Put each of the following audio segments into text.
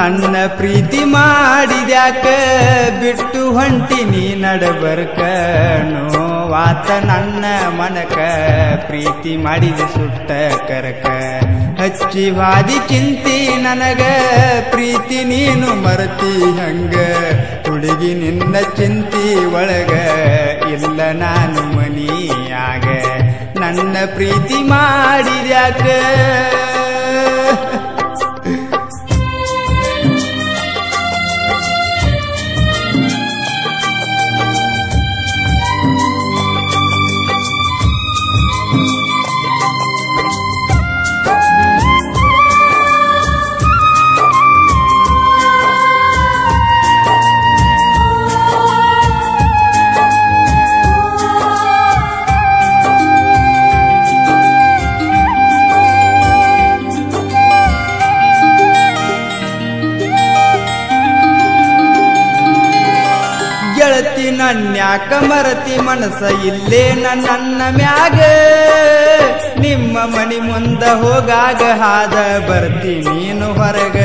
ನನ್ನ ಪ್ರೀತಿ ಮಾಡಿದ್ಯಾಕ ಬಿಟ್ಟು ಹೊಂಟಿನಿ ನಡಬರ್ಕ ನೋವಾತ ನನ್ನ ಮನಕ ಪ್ರೀತಿ ಮಾಡಿದ ಸುಟ್ಟ ಕರಕ ಹಚ್ಚಿ ವಾದಿ ಚಿಂತಿ ನನಗ ಪ್ರೀತಿ ನೀನು ಮರತಿ ಹಂಗ ಹುಡುಗಿ ನಿನ್ನ ಚಿಂತಿ ಒಳಗ ಇಲ್ಲ ನಾನು ಮನಿಯಾಗ ನನ್ನ ಪ್ರೀತಿ ಮಾಡಿದ್ಯಾಕ ಗೆಳತಿ ನನ್ಯಾಕ ಮರತಿ ಮನಸ ಇಲ್ಲೇ ನನ್ನ ಮ್ಯಾಗ ನಿಮ್ಮ ಮನಿ ಮುಂದ ಹೋಗಾಗ ಹಾದ ಬರ್ತಿ ನೀನು ಹೊರಗ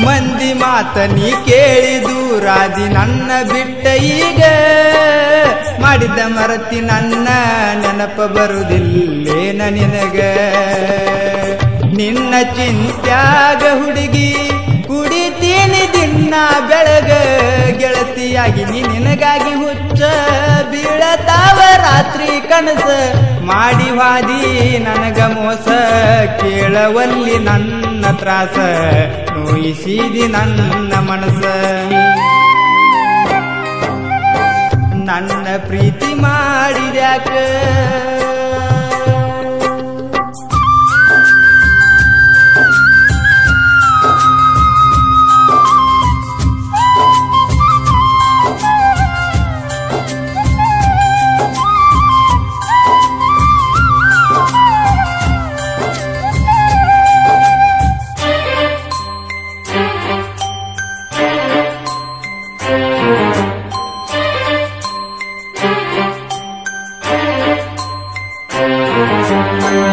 ಮಂದಿ ಮಾತ ನೀ ಕೇಳಿ ದೂರಾದಿ ನನ್ನ ಬಿಟ್ಟ ಈಗ ಮಾಡಿದ್ದ ಮರತಿ ನನ್ನ ನೆನಪ ಬರುವುದಿಲ್ಲೇನ ನಿನಗ ನಿನ್ನ ಚಿಂತ್ಯಾಗ ಹುಡುಗಿ ಕುಡಿತೀನಿ ದಿನ ಬೆಳಗ ಗೆಳತಿಯಾಗಿ ನಿನಗಾಗಿ ಹುಚ್ಚ ಬೀಳತಾವ ರಾತ್ರಿ ಕನಸ ಮಾಡಿ ವಾದಿ ನನಗ ಮೋಸ ಕೇಳವಲ್ಲಿ ನನ್ನ ತ್ರಾಸ ನೋಯಿಸಿದಿ ನನ್ನ ಮನಸ ನನ್ನ ಪ್ರೀತಿ ಮಾಡಿದ್ಯಾಕ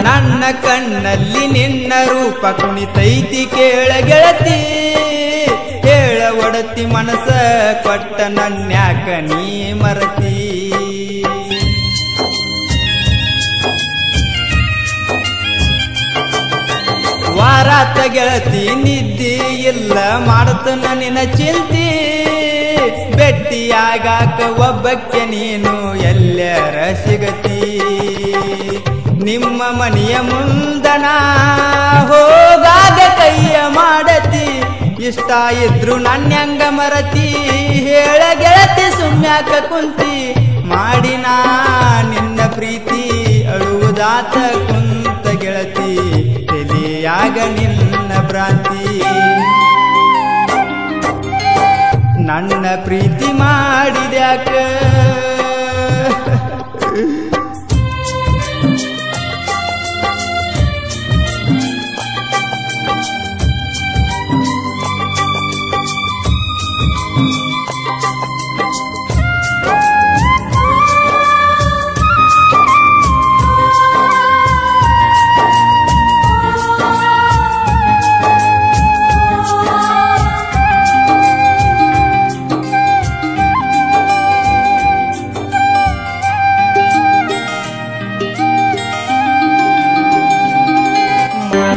ನನ್ನ ಕಣ್ಣಲ್ಲಿ ನಿನ್ನ ರೂಪ ಕುಣಿತೈತಿ ಕೇಳ ಗೆಳತಿ ಹೇಳ ಒಡತಿ ಮನಸ ಕೊಟ್ಟ ನನ್ಯಾಕ ನೀ ಮರತಿ ವಾರಾತ ಗೆಳತಿ ನಿದ್ದಿ ಇಲ್ಲ ಮಾಡತನ ನಿನ್ನ ಚಿಂತಿ ಭೆಟ್ಟಿಯಾಗಾಕ ಒಬ್ಬಕ್ಕೆ ನೀನು ಎಲ್ಲರ ಸಿಗತಿ ನಿಮ್ಮ ಮನೆಯ ಮುಂದನ ಹೋಗಾಗ ಕೈಯ ಮಾಡತಿ ಇಷ್ಟ ಇದ್ರು ನನ್ಯಂಗ ಮರತಿ ಹೇಳ ಗೆಳತಿ ಸುಮ್ಯಾಕ ಕುಂತಿ ಮಾಡಿನಾ ನಿನ್ನ ಪ್ರೀತಿ ಅಳುವುದಾತ ಕುಂತ ಗೆಳತಿ ತಿಳಿಯಾಗ ನಿನ್ನ ಭ್ರಾಂತಿ ನನ್ನ ಪ್ರೀತಿ ಮಾಡಿದ್ಯಾಕ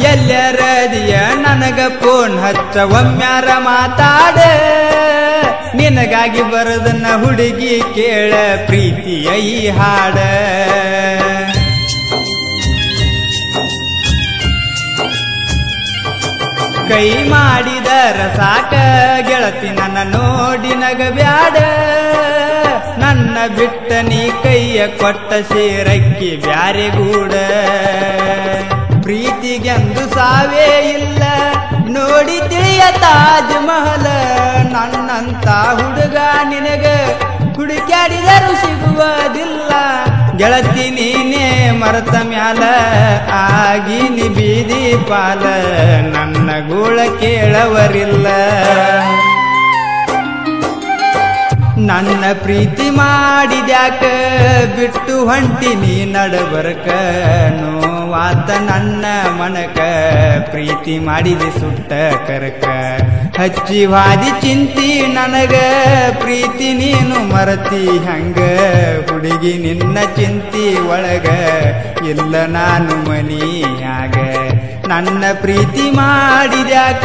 ಎಲ್ಲರದಿಯ ನನಗ ಫೋನ್ ಹಚ್ಚ ಒಮ್ಮ್ಯಾರ ಮಾತಾಡ ನಿನಗಾಗಿ ಬರದನ್ನ ಹುಡುಗಿ ಕೇಳ ಪ್ರೀತಿಯ ಈ ಹಾಡ ಕೈ ಮಾಡಿದರ ಸಾಕ ಗೆಳತಿ ನನ್ನ ನೋಡಿ ನಗಬ್ಯಾಡ ನನ್ನ ಬಿಟ್ಟ ನೀ ಕೈಯ ಕೊಟ್ಟ ಸೇರಕ್ಕಿ ಬ್ಯಾರೆಗೂಡ ಪ್ರೀತಿಗೆಂದು ಸಾವೇ ಇಲ್ಲ ನೋಡಿ ತಿಳಿಯ ತಾಜ್ ಮಹಲ ನನ್ನಂತ ಹುಡುಗ ನಿನಗ ಹುಡುಕ್ಯಾಡಿದರೂ ಸಿಗುವುದಿಲ್ಲ ಗೆಳತಿ ನೀನೇ ಮರತ ಮ್ಯಾಲ ಆಗಿನಿ ಬೀದಿ ಪಾಲ ನನ್ನ ಗೋಳ ಕೇಳವರಿಲ್ಲ ನನ್ನ ಪ್ರೀತಿ ಮಾಡಿದ್ಯಾಕ ಬಿಟ್ಟು ಹೊಂಟಿನಿ ನಡಬರ್ಕ ನೋವಾತ ನನ್ನ ಮನಕ ಪ್ರೀತಿ ಮಾಡಿದೆ ಸುಟ್ಟ ಕರಕ ಹಚ್ಚಿ ವಾದಿ ಚಿಂತಿ ನನಗ ಪ್ರೀತಿ ನೀನು ಮರತಿ ಹಂಗ ಹುಡುಗಿ ನಿನ್ನ ಚಿಂತಿ ಒಳಗ ಇಲ್ಲ ನಾನು ಮನಿಯಾಗ ನನ್ನ ಪ್ರೀತಿ ಮಾಡಿದ್ಯಾಕ